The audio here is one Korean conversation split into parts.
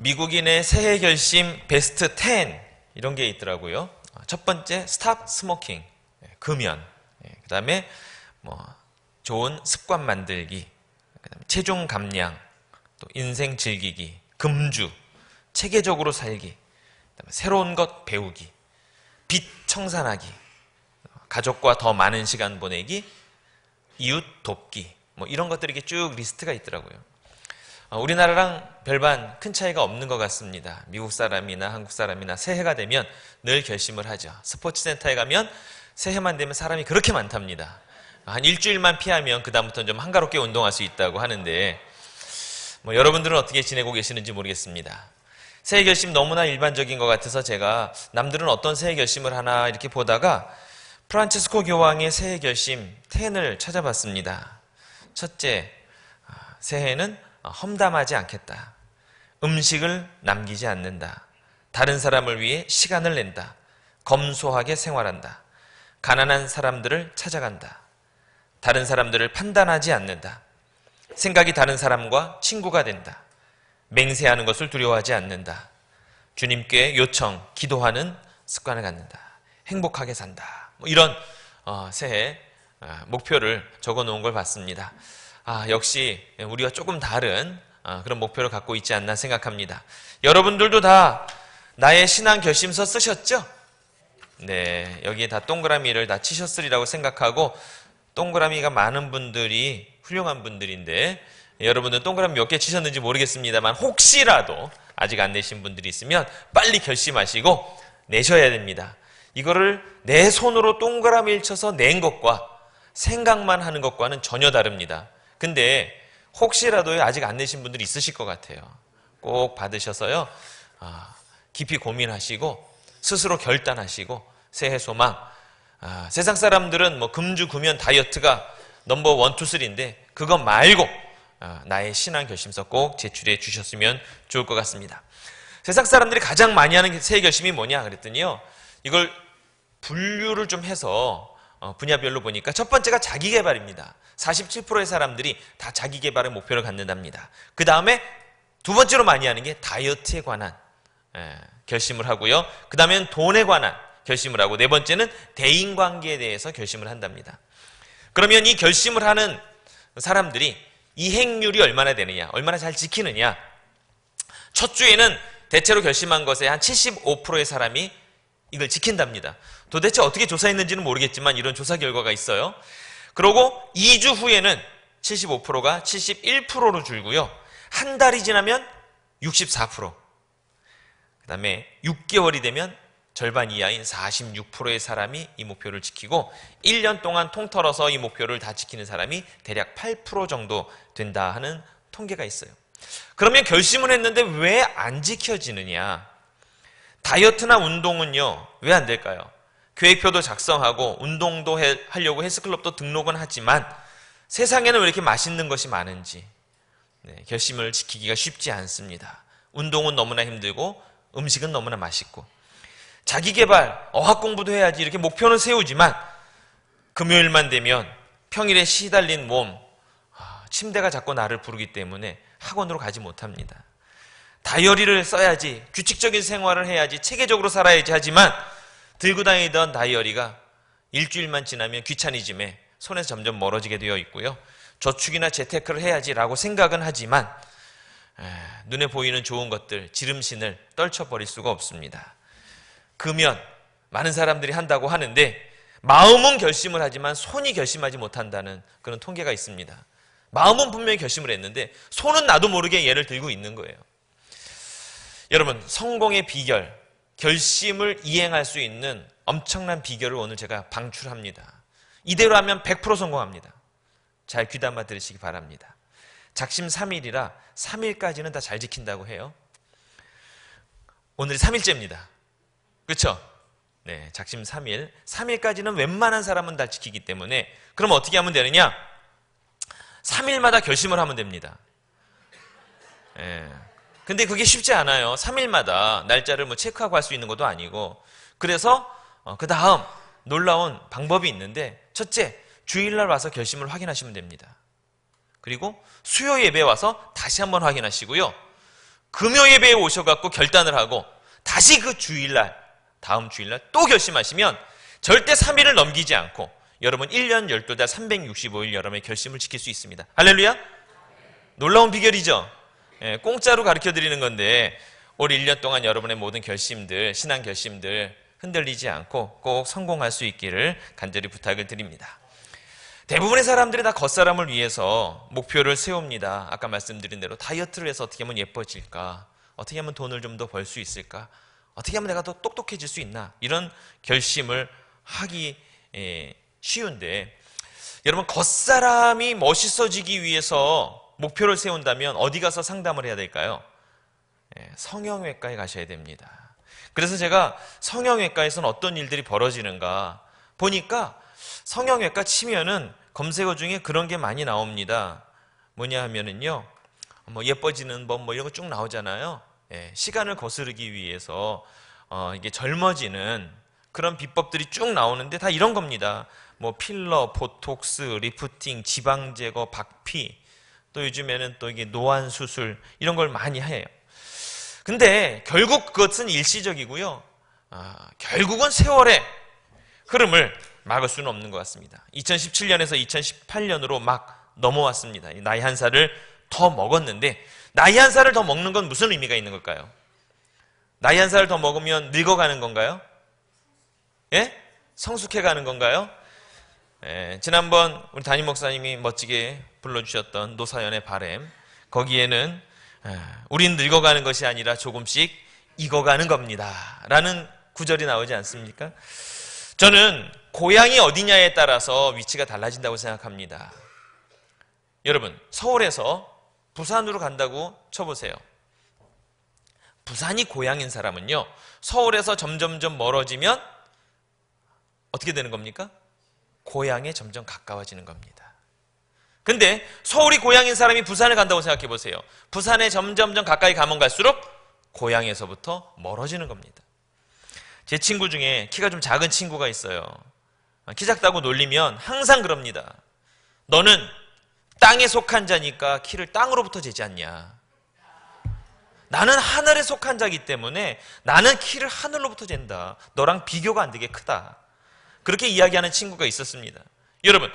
미국인의 새해 결심 베스트 10 이런 게 있더라고요. 첫 번째 스탑 스모킹, 금연. 그다음에 좋은 습관 만들기, 그다음에 체중 감량, 또 인생 즐기기, 금주, 체계적으로 살기, 그다음에 새로운 것 배우기, 빚 청산하기, 가족과 더 많은 시간 보내기, 이웃 돕기, 이런 것들이 이렇게 쭉 리스트가 있더라고요. 우리나라랑 별반 큰 차이가 없는 것 같습니다. 미국 사람이나 한국 사람이나 새해가 되면 늘 결심을 하죠. 스포츠 센터에 가면 새해만 되면 사람이 그렇게 많답니다. 한 일주일만 피하면 그다음부터는 좀 한가롭게 운동할 수 있다고 하는데 여러분들은 어떻게 지내고 계시는지 모르겠습니다. 새해 결심 너무나 일반적인 것 같아서 제가 남들은 어떤 새해 결심을 하나 이렇게 보다가 프란치스코 교황의 새해 결심 10을 찾아봤습니다. 첫째, 새해는 험담하지 않겠다. 음식을 남기지 않는다. 다른 사람을 위해 시간을 낸다. 검소하게 생활한다. 가난한 사람들을 찾아간다. 다른 사람들을 판단하지 않는다. 생각이 다른 사람과 친구가 된다. 맹세하는 것을 두려워하지 않는다. 주님께 요청, 기도하는 습관을 갖는다. 행복하게 산다. 이런 새해 목표를 적어놓은 걸 봤습니다. 역시 우리가 조금 다른 그런 목표를 갖고 있지 않나 생각합니다. 여러분들도 다 나의 신앙 결심서 쓰셨죠? 네, 여기에 다 동그라미를 다 치셨으리라고 생각하고, 동그라미가 많은 분들이 훌륭한 분들인데 여러분들은 동그라미 몇 개 치셨는지 모르겠습니다만 혹시라도 아직 안 내신 분들이 있으면 빨리 결심하시고 내셔야 됩니다. 이거를 내 손으로 동그라미를 쳐서 낸 것과 생각만 하는 것과는 전혀 다릅니다. 근데 혹시라도 아직 안 내신 분들이 있으실 것 같아요. 꼭 받으셔서요, 깊이 고민하시고 스스로 결단하시고 새해 소망. 세상 사람들은 금주 금연 다이어트가 넘버 1, 2, 3인데 그거 말고 나의 신앙 결심서 꼭 제출해 주셨으면 좋을 것 같습니다. 세상 사람들이 가장 많이 하는 새해 결심이 뭐냐 그랬더니요, 이걸 분류를 좀 해서 분야별로 보니까 첫 번째가 자기개발입니다. 47%의 사람들이 다 자기개발의 목표를 갖는답니다. 그 다음에 두 번째로 많이 하는 게 다이어트에 관한 결심을 하고요. 그 다음에는 돈에 관한 결심을 하고, 네 번째는 대인관계에 대해서 결심을 한답니다. 그러면 이 결심을 하는 사람들이 이행률이 얼마나 되느냐, 얼마나 잘 지키느냐. 첫 주에는 대체로 결심한 것에 한 75%의 사람이 이걸 지킨답니다. 도대체 어떻게 조사했는지는 모르겠지만 이런 조사 결과가 있어요. 그리고 2주 후에는 75%가 71%로 줄고요. 한 달이 지나면 64%. 그 다음에 6개월이 되면 절반 이하인 46%의 사람이 이 목표를 지키고, 1년 동안 통틀어서 이 목표를 다 지키는 사람이 대략 8% 정도 된다 하는 통계가 있어요. 그러면 결심을 했는데 왜 안 지켜지느냐? 다이어트나 운동은요, 왜 안 될까요? 계획표도 작성하고 운동도 하려고 헬스클럽도 등록은 하지만 세상에는 왜 이렇게 맛있는 것이 많은지 결심을 지키기가 쉽지 않습니다. 운동은 너무나 힘들고 음식은 너무나 맛있고, 자기개발, 어학 공부도 해야지 이렇게 목표는 세우지만 금요일만 되면 평일에 시달린 몸, 침대가 자꾸 나를 부르기 때문에 학원으로 가지 못합니다. 다이어리를 써야지, 규칙적인 생활을 해야지, 체계적으로 살아야지 하지만 들고 다니던 다이어리가 일주일만 지나면 귀차니즘에 손에서 점점 멀어지게 되어 있고요. 저축이나 재테크를 해야지라고 생각은 하지만 눈에 보이는 좋은 것들, 지름신을 떨쳐버릴 수가 없습니다. 금연, 많은 사람들이 한다고 하는데 마음은 결심을 하지만 손이 결심하지 못한다는 그런 통계가 있습니다. 마음은 분명히 결심을 했는데 손은 나도 모르게 얘를 들고 있는 거예요. 여러분, 성공의 비결, 결심을 이행할 수 있는 엄청난 비결을 오늘 제가 방출합니다. 이대로 하면 100% 성공합니다. 잘 귀담아 들으시기 바랍니다. 작심 3일이라 3일까지는 다 잘 지킨다고 해요. 오늘이 3일째입니다. 그렇죠? 네, 작심 3일. 3일까지는 웬만한 사람은 다 지키기 때문에, 그럼 어떻게 하면 되느냐? 3일마다 결심을 하면 됩니다. 근데 그게 쉽지 않아요. 3일마다 날짜를 체크하고 할 수 있는 것도 아니고. 그래서 그 다음 놀라운 방법이 있는데, 첫째, 주일날 와서 결심을 확인하시면 됩니다. 그리고 수요 예배 와서 다시 한번 확인하시고요. 금요 예배에 오셔갖고 결단을 하고 다시 그 주일날, 다음 주일날 또 결심하시면 절대 3일을 넘기지 않고 여러분 1년 12달 365일 여러분의 결심을 지킬 수 있습니다. 할렐루야. 놀라운 비결이죠. 공짜로 가르쳐드리는 건데 올 1년 동안 여러분의 모든 결심들, 신앙 결심들 흔들리지 않고 꼭 성공할 수 있기를 간절히 부탁을 드립니다. 대부분의 사람들이 다 겉사람을 위해서 목표를 세웁니다. 아까 말씀드린 대로 다이어트를 해서 어떻게 하면 예뻐질까? 어떻게 하면 돈을 좀 더 벌 수 있을까? 어떻게 하면 내가 더 똑똑해질 수 있나? 이런 결심을 하기 쉬운데 여러분 겉사람이 멋있어지기 위해서 목표를 세운다면 어디 가서 상담을 해야 될까요? 성형외과에 가셔야 됩니다. 그래서 제가 성형외과에서는 어떤 일들이 벌어지는가 보니까 성형외과 치면은 검색어 중에 그런 게 많이 나옵니다. 뭐냐 하면은요, 뭐 예뻐지는 법 뭐 이런 거 쭉 나오잖아요. 시간을 거스르기 위해서 이게 젊어지는 그런 비법들이 쭉 나오는데 다 이런 겁니다. 뭐 필러, 보톡스, 리프팅, 지방 제거, 박피, 또 요즘에는 또 이게 노안 수술 이런 걸 많이 해요. 근데 결국 그것은 일시적이고요. 결국은 세월의 흐름을 막을 수는 없는 것 같습니다. 2017년에서 2018년으로 막 넘어왔습니다. 나이 한 살을 더 먹었는데 나이 한 살을 더 먹는 건 무슨 의미가 있는 걸까요? 나이 한 살을 더 먹으면 늙어가는 건가요? 예? 성숙해가는 건가요? 지난번 우리 담임 목사님이 멋지게 불러주셨던 노사연의 바램, 거기에는 우린 늙어가는 것이 아니라 조금씩 익어가는 겁니다 라는 구절이 나오지 않습니까? 저는 고향이 어디냐에 따라서 위치가 달라진다고 생각합니다. 여러분 서울에서 부산으로 간다고 쳐보세요. 부산이 고향인 사람은요 서울에서 점점점 멀어지면 어떻게 되는 겁니까? 고향에 점점 가까워지는 겁니다. 근데 서울이 고향인 사람이 부산을 간다고 생각해 보세요. 부산에 점점점 가까이 가면 갈수록 고향에서부터 멀어지는 겁니다. 제 친구 중에 키가 좀 작은 친구가 있어요. 키 작다고 놀리면 항상 그럽니다. 너는 땅에 속한 자니까 키를 땅으로부터 재지 않냐. 나는 하늘에 속한 자이기 때문에 나는 키를 하늘로부터 잰다. 너랑 비교가 안 되게 크다. 그렇게 이야기하는 친구가 있었습니다. 여러분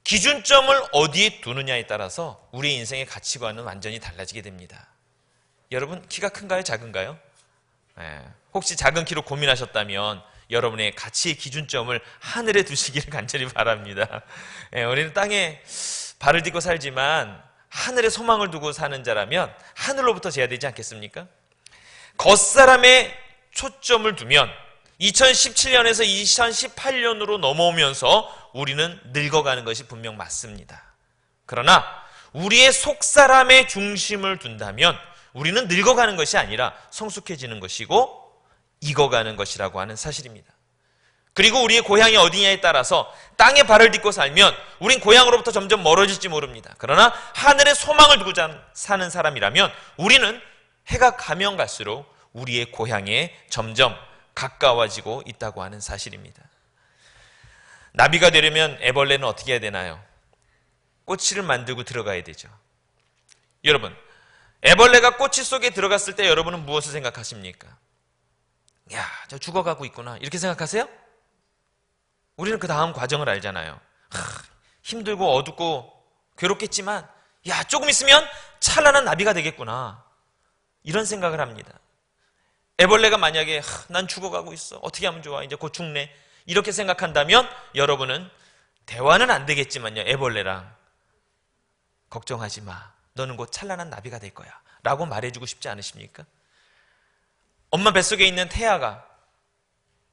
기준점을 어디에 두느냐에 따라서 우리 인생의 가치관은 완전히 달라지게 됩니다. 여러분 키가 큰가요? 작은가요? 혹시 작은 키로 고민하셨다면 여러분의 가치의 기준점을 하늘에 두시기를 간절히 바랍니다. 우리는 땅에 발을 딛고 살지만 하늘에 소망을 두고 사는 자라면 하늘로부터 재야 되지 않겠습니까? 겉사람의 초점을 두면 2017년에서 2018년으로 넘어오면서 우리는 늙어가는 것이 분명 맞습니다. 그러나 우리의 속사람의 중심을 둔다면 우리는 늙어가는 것이 아니라 성숙해지는 것이고 익어가는 것이라고 하는 사실입니다. 그리고 우리의 고향이 어디냐에 따라서 땅에 발을 딛고 살면 우린 고향으로부터 점점 멀어질지 모릅니다. 그러나 하늘에 소망을 두고 사는 사람이라면 우리는 해가 가면 갈수록 우리의 고향에 점점 가까워지고 있다고 하는 사실입니다. 나비가 되려면 애벌레는 어떻게 해야 되나요? 꼬치를 만들고 들어가야 되죠. 여러분 애벌레가 꼬치 속에 들어갔을 때 여러분은 무엇을 생각하십니까? 야, 저 죽어가고 있구나 이렇게 생각하세요? 우리는 그 다음 과정을 알잖아요. 힘들고 어둡고 괴롭겠지만 야 조금 있으면 찬란한 나비가 되겠구나 이런 생각을 합니다. 애벌레가 만약에 난 죽어가고 있어 어떻게 하면 좋아 이제 곧 죽네 이렇게 생각한다면 여러분은 대화는 안 되겠지만요 애벌레랑 걱정하지 마 너는 곧 찬란한 나비가 될 거야 라고 말해주고 싶지 않으십니까? 엄마 뱃속에 있는 태아가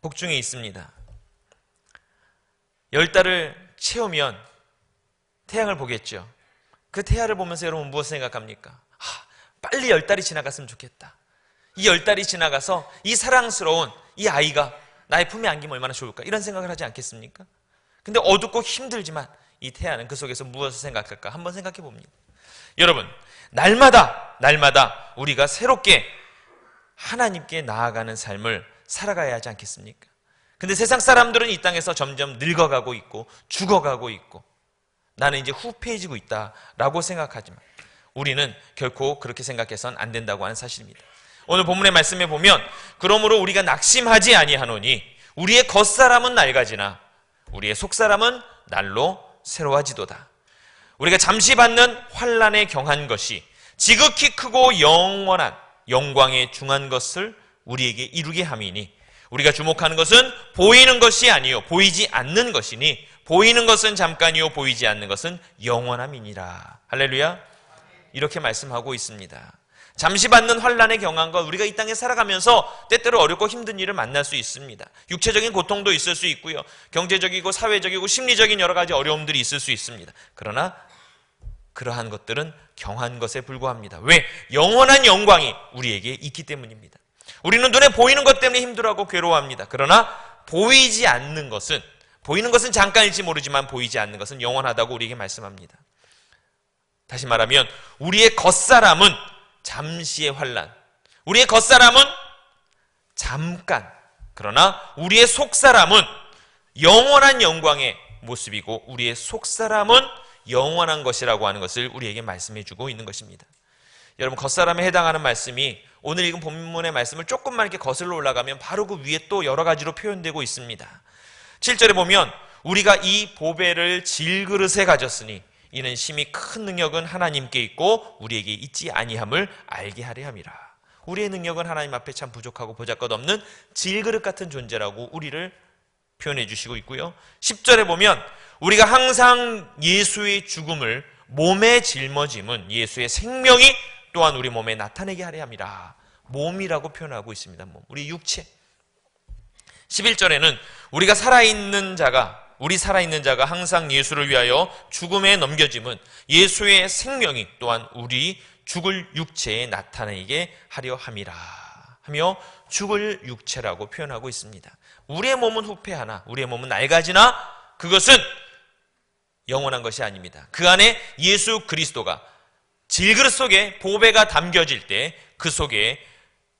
복중에 있습니다. 10달을 채우면 태양을 보겠죠. 그 태아를 보면서 여러분 무엇을 생각합니까? 빨리 10달이 지나갔으면 좋겠다. 이 10달이 지나가서 이 사랑스러운 이 아이가 나의 품에 안기면 얼마나 좋을까 이런 생각을 하지 않겠습니까? 근데 어둡고 힘들지만 이 태아는 그 속에서 무엇을 생각할까 한번 생각해 봅니다. 여러분 날마다 우리가 새롭게 하나님께 나아가는 삶을 살아가야 하지 않겠습니까? 근데 세상 사람들은 이 땅에서 점점 늙어가고 있고 죽어가고 있고 나는 이제 후패해지고 있다라고 생각하지만 우리는 결코 그렇게 생각해서는 안 된다고 하는 사실입니다. 오늘 본문의 말씀에 보면 그러므로 우리가 낙심하지 아니하노니 우리의 겉사람은 낡아지나 우리의 속사람은 날로 새로워지도다. 우리가 잠시 받는 환난에 경한 것이 지극히 크고 영원한 영광에 중한 것을 우리에게 이루게 함이니 우리가 주목하는 것은 보이는 것이 아니요 보이지 않는 것이니 보이는 것은 잠깐이요 보이지 않는 것은 영원함이니라. 할렐루야. 이렇게 말씀하고 있습니다. 잠시 받는 환난에 경한 것, 우리가 이 땅에 살아가면서 때때로 어렵고 힘든 일을 만날 수 있습니다. 육체적인 고통도 있을 수 있고요, 경제적이고 사회적이고 심리적인 여러 가지 어려움들이 있을 수 있습니다. 그러나 그러한 것들은 경한 것에 불과합니다. 왜? 영원한 영광이 우리에게 있기 때문입니다. 우리는 눈에 보이는 것 때문에 힘들어하고 괴로워합니다. 그러나 보이지 않는 것은, 보이는 것은 잠깐일지 모르지만 보이지 않는 것은 영원하다고 우리에게 말씀합니다. 다시 말하면 우리의 겉사람은 잠시의 환난, 우리의 겉사람은 잠깐, 그러나 우리의 속사람은 영원한 영광의 모습이고 우리의 속사람은 영원한 것이라고 하는 것을 우리에게 말씀해 주고 있는 것입니다. 여러분, 겉사람에 해당하는 말씀이 오늘 읽은 본문의 말씀을 조금만 이렇게 거슬러 올라가면 바로 그 위에 또 여러 가지로 표현되고 있습니다. 7절에 보면 우리가 이 보배를 질그릇에 가졌으니 이는 심히 큰 능력은 하나님께 있고 우리에게 있지 아니함을 알게 하려 함이라. 우리의 능력은 하나님 앞에 참 부족하고 보잘것없는 질그릇 같은 존재라고 우리를 표현해 주시고 있고요. 10절에 보면 우리가 항상 예수의 죽음을 몸에 짊어짐은 예수의 생명이 또한 우리 몸에 나타내게 하려 함이라. 몸이라고 표현하고 있습니다. 몸, 우리 육체. 11절에는 우리 살아있는 자가 항상 예수를 위하여 죽음에 넘겨짐은 예수의 생명이 또한 우리 죽을 육체에 나타내게 하려 함이라 하며 죽을 육체라고 표현하고 있습니다. 우리의 몸은 후패하나 우리의 몸은 낡아지나 그것은 영원한 것이 아닙니다. 그 안에 예수 그리스도가 질그릇 속에 보배가 담겨질 때 그 속에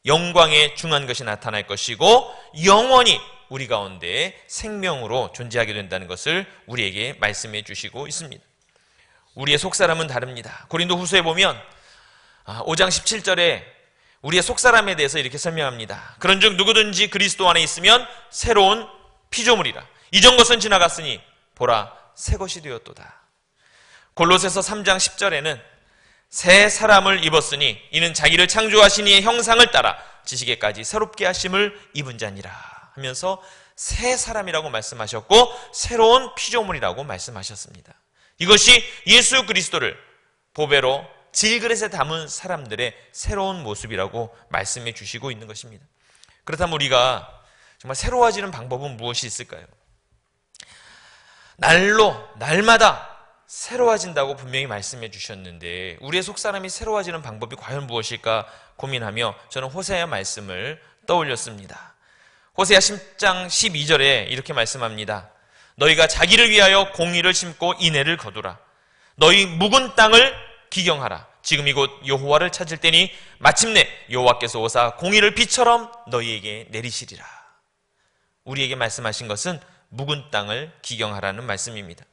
영광에 중한 것이 나타날 것이고 영원히 우리 가운데 생명으로 존재하게 된다는 것을 우리에게 말씀해 주시고 있습니다. 우리의 속사람은 다릅니다. 고린도후서에 보면 5장 17절에 우리의 속사람에 대해서 이렇게 설명합니다. 그런즉 누구든지 그리스도 안에 있으면 새로운 피조물이라. 이전 것은 지나갔으니 보라 새 것이 되었도다. 골로새서 3장 10절에는 새 사람을 입었으니 이는 자기를 창조하신 이의 형상을 따라 지식에까지 새롭게 하심을 입은 자니라 하면서 새 사람이라고 말씀하셨고 새로운 피조물이라고 말씀하셨습니다. 이것이 예수 그리스도를 보배로 질그릇에 담은 사람들의 새로운 모습이라고 말씀해 주시고 있는 것입니다. 그렇다면 우리가 정말 새로워지는 방법은 무엇이 있을까요? 날마다 새로워진다고 분명히 말씀해 주셨는데 우리의 속사람이 새로워지는 방법이 과연 무엇일까 고민하며 저는 호세아 말씀을 떠올렸습니다. 호세아 10장 12절에 이렇게 말씀합니다. 너희가 자기를 위하여 공의를 심고 인애를 거두라. 너희 묵은 땅을 기경하라. 지금이 곧 여호와를 찾을 때니 마침내 여호와께서 오사 공의를 비처럼 너희에게 내리시리라. 우리에게 말씀하신 것은 묵은 땅을 기경하라는 말씀입니다.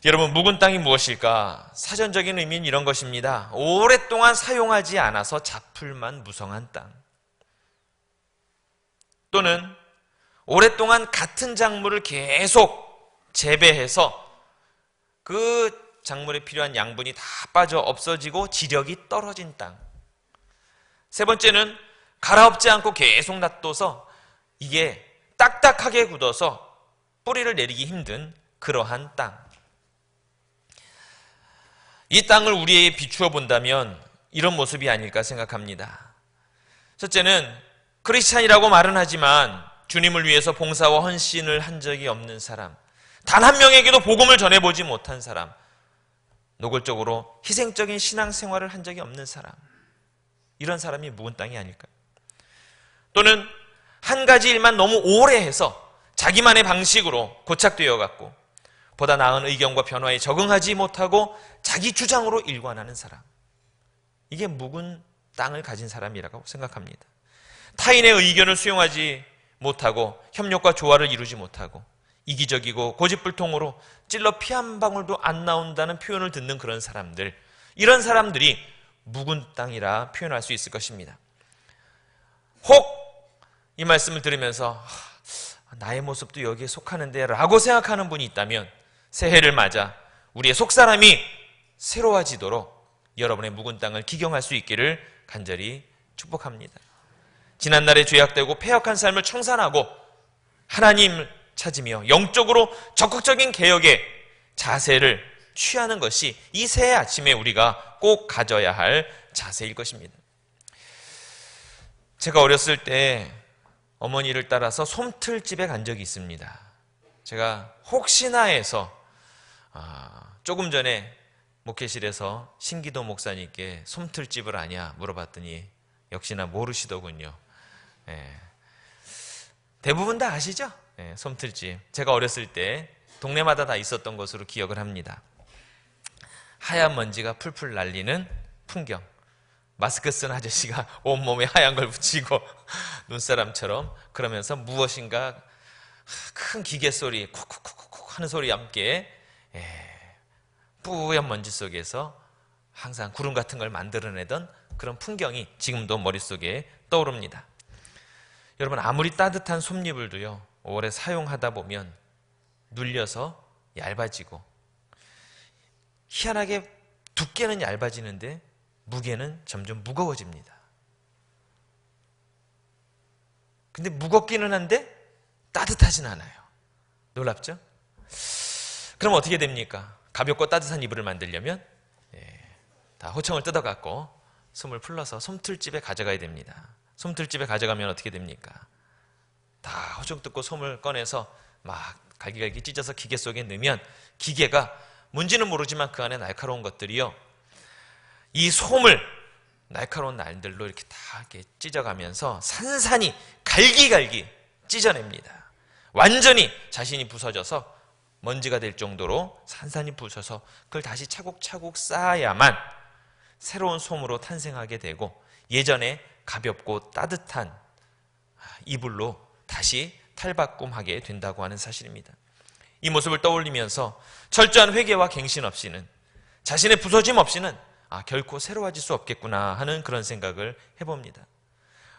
여러분, 묵은 땅이 무엇일까? 사전적인 의미는 이런 것입니다. 오랫동안 사용하지 않아서 잡풀만 무성한 땅, 또는 오랫동안 같은 작물을 계속 재배해서 그 작물에 필요한 양분이 다 빠져 없어지고 지력이 떨어진 땅. 세 번째는 갈아엎지 않고 계속 놔둬서 이게 딱딱하게 굳어서 뿌리를 내리기 힘든 그러한 땅. 이 땅을 우리에게 비추어 본다면 이런 모습이 아닐까 생각합니다. 첫째는 크리스찬이라고 말은 하지만 주님을 위해서 봉사와 헌신을 한 적이 없는 사람, 단 한 명에게도 복음을 전해보지 못한 사람, 노골적으로 희생적인 신앙생활을 한 적이 없는 사람, 이런 사람이 묵은 땅이 아닐까요? 또는 한 가지 일만 너무 오래 해서 자기만의 방식으로 고착되어 갖고 보다 나은 의견과 변화에 적응하지 못하고 자기 주장으로 일관하는 사람, 이게 묵은 땅을 가진 사람이라고 생각합니다. 타인의 의견을 수용하지 못하고 협력과 조화를 이루지 못하고 이기적이고 고집불통으로 찔러 피 한 방울도 안 나온다는 표현을 듣는 그런 사람들, 이런 사람들이 묵은 땅이라 표현할 수 있을 것입니다. 혹 이 말씀을 들으면서 나의 모습도 여기에 속하는데 라고 생각하는 분이 있다면 새해를 맞아 우리의 속사람이 새로워지도록 여러분의 묵은 땅을 기경할 수 있기를 간절히 축복합니다. 지난날에 죄악되고 패역한 삶을 청산하고 하나님을 찾으며 영적으로 적극적인 개혁의 자세를 취하는 것이 이 새해 아침에 우리가 꼭 가져야 할 자세일 것입니다. 제가 어렸을 때 어머니를 따라서 솜틀집에 간 적이 있습니다. 제가 혹시나 해서 조금 전에 목회실에서 신기도 목사님께 솜틀집을 아냐 물어봤더니 역시나 모르시더군요. 대부분 다 아시죠? 솜틀집. 제가 어렸을 때 동네마다 다 있었던 것으로 기억을 합니다. 하얀 먼지가 풀풀 날리는 풍경. 마스크 쓴 아저씨가 온몸에 하얀 걸 붙이고 눈사람처럼 그러면서 무엇인가 큰 기계 소리 콕콕콕콕 하는 소리와 함께 뿌연 먼지 속에서 항상 구름 같은 걸 만들어내던 그런 풍경이 지금도 머릿속에 떠오릅니다. 여러분, 아무리 따뜻한 솜잎을도요 오래 사용하다 보면 눌려서 얇아지고 희한하게 두께는 얇아지는데 무게는 점점 무거워집니다. 근데 무겁기는 한데 따뜻하진 않아요. 놀랍죠? 그럼 어떻게 됩니까? 가볍고 따뜻한 이불을 만들려면 다 호청을 뜯어갖고 솜을 풀러서 솜틀집에 가져가야 됩니다. 솜틀집에 가져가면 어떻게 됩니까? 다 호청 뜯고 솜을 꺼내서 막 갈기갈기 찢어서 기계 속에 넣으면 기계가 뭔지는 모르지만 그 안에 날카로운 것들이요 이 솜을 날카로운 날들로 이렇게 다 이렇게 찢어가면서 산산이 갈기갈기 찢어냅니다. 완전히 자신이 부서져서 먼지가 될 정도로 산산이 부서서 그걸 다시 차곡차곡 쌓아야만 새로운 솜으로 탄생하게 되고 예전에 가볍고 따뜻한 이불로 다시 탈바꿈하게 된다고 하는 사실입니다. 이 모습을 떠올리면서 철저한 회개와 갱신 없이는 자신의 부서짐 없이는 결코 새로워질 수 없겠구나 하는 그런 생각을 해봅니다.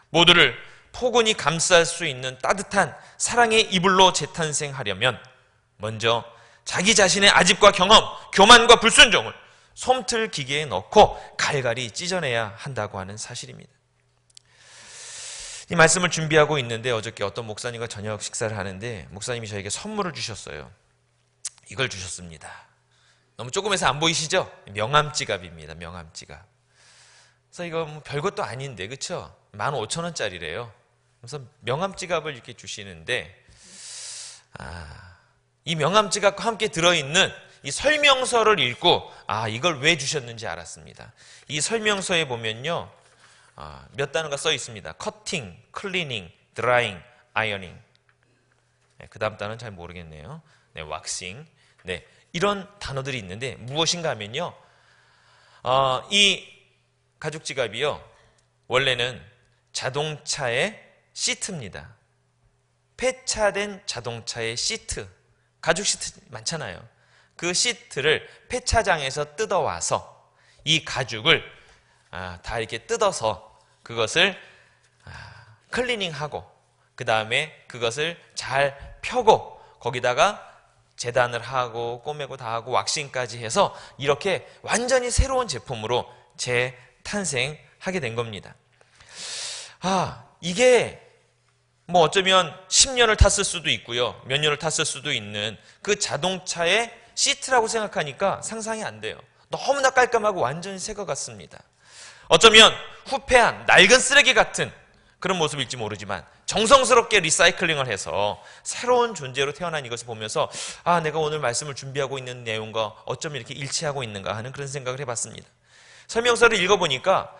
모두를 포근히 감쌀 수 있는 따뜻한 사랑의 이불로 재탄생하려면 먼저 자기 자신의 아집과 경험, 교만과 불순종을 솜틀 기계에 넣고 갈갈이 찢어내야 한다고 하는 사실입니다. 이 말씀을 준비하고 있는데 어저께 어떤 목사님과 저녁 식사를 하는데 목사님이 저에게 선물을 주셨어요. 이걸 주셨습니다. 너무 조금해서 안 보이시죠? 명함지갑입니다. 명함지갑. 그래서 이거 뭐 별것도 아닌데 그렇죠? 15,000원짜리래요. 그래서 명함지갑을 이렇게 주시는데 이 명함지갑과 함께 들어있는 이 설명서를 읽고 이걸 왜 주셨는지 알았습니다. 이 설명서에 보면요 몇 단어가 써 있습니다. 커팅, 클리닝, 드라잉, 아이어닝. 그 다음 단어는 잘 모르겠네요. 왁싱. 이런 단어들이 있는데 무엇인가 하면요 이 가죽 지갑이요 원래는 자동차의 시트입니다. 폐차된 자동차의 시트, 가죽 시트 많잖아요. 그 시트를 폐차장에서 뜯어와서 이 가죽을 다 이렇게 뜯어서 그것을 클리닝하고 그 다음에 그것을 잘 펴고 거기다가 재단을 하고 꼬매고 다 하고 왁싱까지 해서 이렇게 완전히 새로운 제품으로 재탄생하게 된 겁니다. 이게 뭐 어쩌면 10년을 탔을 수도 있고요. 몇 년을 탔을 수도 있는 그 자동차의 시트라고 생각하니까 상상이 안 돼요. 너무나 깔끔하고 완전히 새 것 같습니다. 어쩌면 후패한 낡은 쓰레기 같은 그런 모습일지 모르지만 정성스럽게 리사이클링을 해서 새로운 존재로 태어난 이것을 보면서 내가 오늘 말씀을 준비하고 있는 내용과 어쩜 이렇게 일치하고 있는가 하는 그런 생각을 해봤습니다. 설명서를 읽어보니까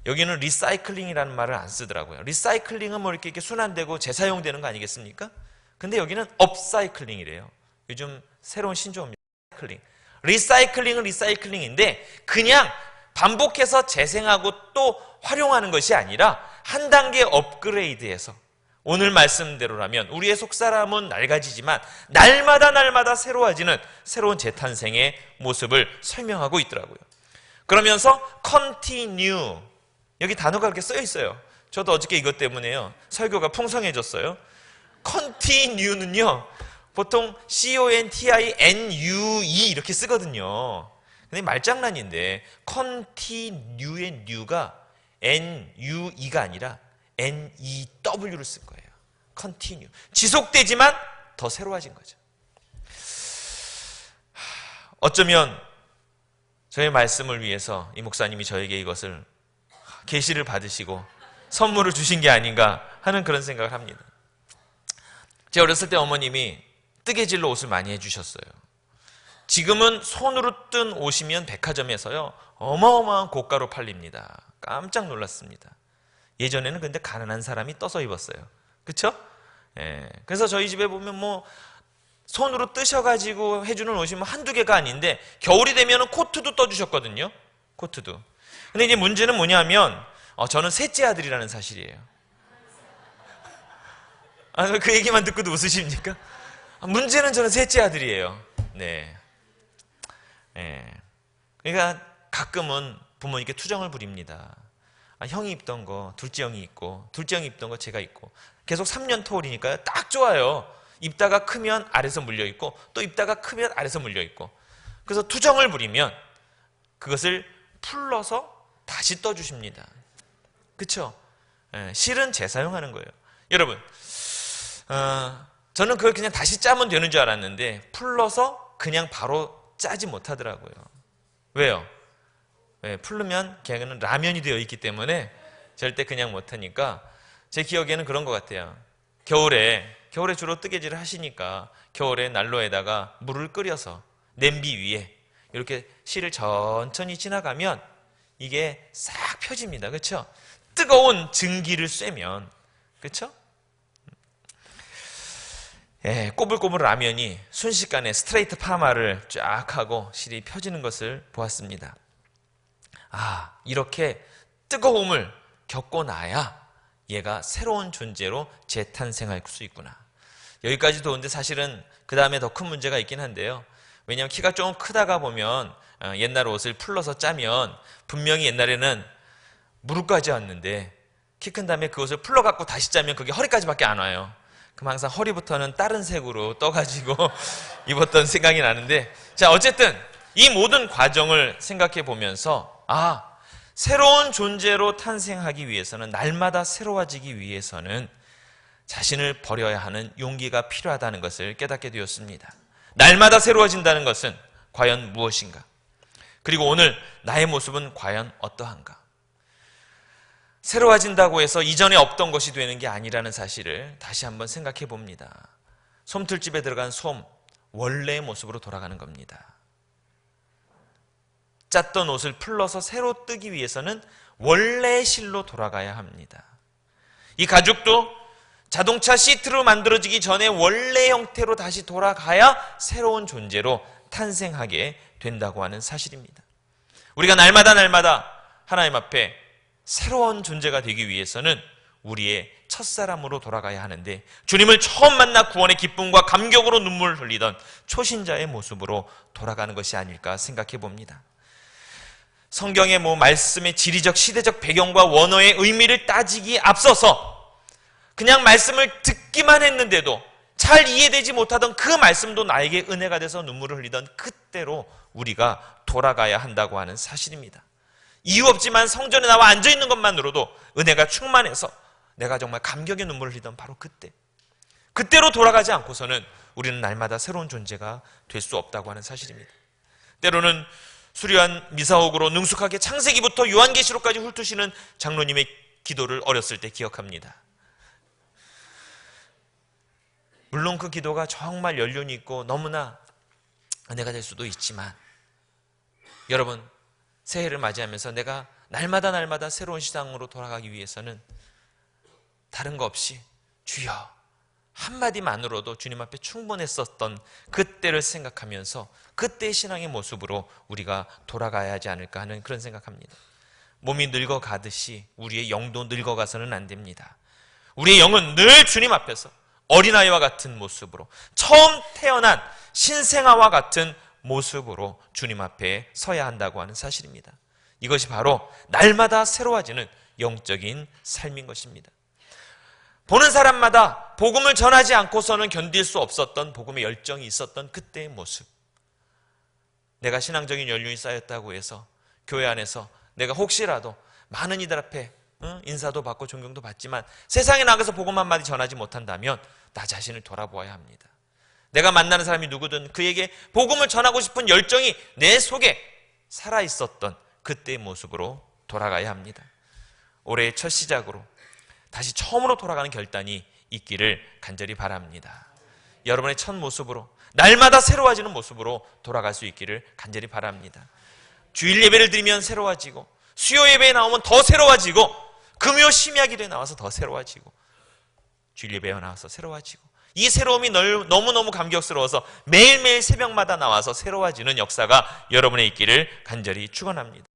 여기는 리사이클링이라는 말을 안 쓰더라고요. 리사이클링은 뭐 이렇게 순환되고 재사용되는 거 아니겠습니까? 근데 여기는 업사이클링이래요. 요즘 새로운 신조어입니다. 리사이클링은 리사이클링인데 그냥 반복해서 재생하고 또 활용하는 것이 아니라 한 단계 업그레이드해서 오늘 말씀대로라면 우리의 속사람은 낡아지지만 날마다 새로워지는 새로운 재탄생의 모습을 설명하고 있더라고요. 그러면서 continue, 여기 단어가 그렇게 쓰여 있어요. 저도 어저께 이것 때문에요, 설교가 풍성해졌어요. continue는요 보통 C-O-N-T-I-N-U-E 이렇게 쓰거든요. 근데 말장난인데 continue의 new가 N-U-E가 아니라 N-E-W를 쓸 거예요. continue, 지속되지만 더 새로워진 거죠. 어쩌면 저의 말씀을 위해서 이 목사님이 저에게 이것을 계시를 받으시고 선물을 주신 게 아닌가 하는 그런 생각을 합니다. 제가 어렸을 때 어머님이 뜨개질로 옷을 많이 해주셨어요. 지금은 손으로 뜬 옷이면 백화점에서요 어마어마한 고가로 팔립니다. 깜짝 놀랐습니다. 예전에는 근데 가난한 사람이 떠서 입었어요. 그렇죠? 예. 그래서 저희 집에 보면 뭐 손으로 뜨셔가지고 해주는 옷이 뭐 한두 개가 아닌데 겨울이 되면 코트도 떠주셨거든요. 코트도. 근데 이제 문제는 뭐냐면 저는 셋째 아들이라는 사실이에요. 그 얘기만 듣고도 웃으십니까? 문제는 저는 셋째 아들이에요. 네. 그러니까 가끔은 부모님께 투정을 부립니다. 형이 입던 거 둘째 형이 입고, 둘째 형이 입던 거 제가 입고, 계속 3년 터울이니까요 딱 좋아요. 입다가 크면 아래서 물려있고, 또 입다가 크면 아래서 물려있고. 그래서 투정을 부리면 그것을 풀러서 다시 떠주십니다. 그쵸? 실은 재사용하는 거예요. 여러분, 저는 그걸 그냥 다시 짜면 되는 줄 알았는데 풀러서 그냥 바로 짜지 못하더라고요. 왜요? 풀르면 걔는 라면이 되어 있기 때문에 절대 그냥 못하니까, 제 기억에는 그런 것 같아요. 겨울에 주로 뜨개질을 하시니까 겨울에 난로에다가 물을 끓여서 냄비 위에 이렇게 실을 천천히 지나가면 이게 싹 펴집니다. 그렇죠? 뜨거운 증기를 쐬면, 그렇죠? 꼬불꼬불 라면이 순식간에 스트레이트 파마를 쫙 하고 실이 펴지는 것을 보았습니다. 이렇게 뜨거움을 겪고 나야 얘가 새로운 존재로 재탄생할 수 있구나. 여기까지 도는데 사실은 그 다음에 더 큰 문제가 있긴 한데요. 왜냐하면 키가 조금 크다가 보면 옛날 옷을 풀러서 짜면 분명히 옛날에는 무릎까지 왔는데 키 큰 다음에 그 옷을 풀러갖고 다시 짜면 그게 허리까지밖에 안 와요. 그럼 항상 허리부터는 다른 색으로 떠가지고 입었던 생각이 나는데, 자, 어쨌든 이 모든 과정을 생각해 보면서 새로운 존재로 탄생하기 위해서는, 날마다 새로워지기 위해서는 자신을 버려야 하는 용기가 필요하다는 것을 깨닫게 되었습니다. 날마다 새로워진다는 것은 과연 무엇인가? 그리고 오늘 나의 모습은 과연 어떠한가? 새로워진다고 해서 이전에 없던 것이 되는 게 아니라는 사실을 다시 한번 생각해 봅니다. 솜틀집에 들어간 솜, 원래의 모습으로 돌아가는 겁니다. 짰던 옷을 풀러서 새로 뜨기 위해서는 원래의 실로 돌아가야 합니다. 이 가죽도 자동차 시트로 만들어지기 전에 원래 형태로 다시 돌아가야 새로운 존재로 탄생하게 된다고 하는 사실입니다. 우리가 날마다 하나님 앞에 새로운 존재가 되기 위해서는 우리의 첫사람으로 돌아가야 하는데, 주님을 처음 만나 구원의 기쁨과 감격으로 눈물을 흘리던 초신자의 모습으로 돌아가는 것이 아닐까 생각해 봅니다. 성경의 말씀의 지리적 시대적 배경과 원어의 의미를 따지기 앞서서 그냥 말씀을 듣기만 했는데도 잘 이해되지 못하던 그 말씀도 나에게 은혜가 돼서 눈물을 흘리던 그때로 우리가 돌아가야 한다고 하는 사실입니다. 이유 없지만 성전에 나와 앉아있는 것만으로도 은혜가 충만해서 내가 정말 감격의 눈물을 흘리던 바로 그때로 돌아가지 않고서는 우리는 날마다 새로운 존재가 될 수 없다고 하는 사실입니다. 때로는 수려한 미사옥으로 능숙하게 창세기부터 요한계시록까지 훑으시는 장로님의 기도를 어렸을 때 기억합니다. 물론 그 기도가 정말 연륜이 있고 너무나 은혜가 될 수도 있지만, 여러분, 새해를 맞이하면서 내가 날마다 새로운 시장으로 돌아가기 위해서는 다른 거 없이 주여 한마디만으로도 주님 앞에 충분했었던 그때를 생각하면서 그때의 신앙의 모습으로 우리가 돌아가야 하지 않을까 하는 그런 생각합니다. 몸이 늙어가듯이 우리의 영도 늙어가서는 안 됩니다. 우리의 영은 늘 주님 앞에서 어린아이와 같은 모습으로, 처음 태어난 신생아와 같은 모습으로 주님 앞에 서야 한다고 하는 사실입니다. 이것이 바로 날마다 새로워지는 영적인 삶인 것입니다. 보는 사람마다 복음을 전하지 않고서는 견딜 수 없었던 복음의 열정이 있었던 그때의 모습. 내가 신앙적인 연륜이 쌓였다고 해서 교회 안에서 내가 혹시라도 많은 이들 앞에 인사도 받고 존경도 받지만 세상에 나가서 복음 한마디 전하지 못한다면 나 자신을 돌아보아야 합니다. 내가 만나는 사람이 누구든 그에게 복음을 전하고 싶은 열정이 내 속에 살아있었던 그때의 모습으로 돌아가야 합니다. 올해의 첫 시작으로 다시 처음으로 돌아가는 결단이 있기를 간절히 바랍니다. 여러분의 첫 모습으로 날마다 새로워지는 모습으로 돌아갈 수 있기를 간절히 바랍니다. 주일 예배를 드리면 새로워지고 수요 예배에 나오면 더 새로워지고 금요 심야 기도에 나와서 더 새로워지고 주일 예배에 나와서 새로워지고 이 새로움이 너무너무 감격스러워서 매일매일 새벽마다 나와서 새로워지는 역사가 여러분의 있기를 간절히 축원합니다.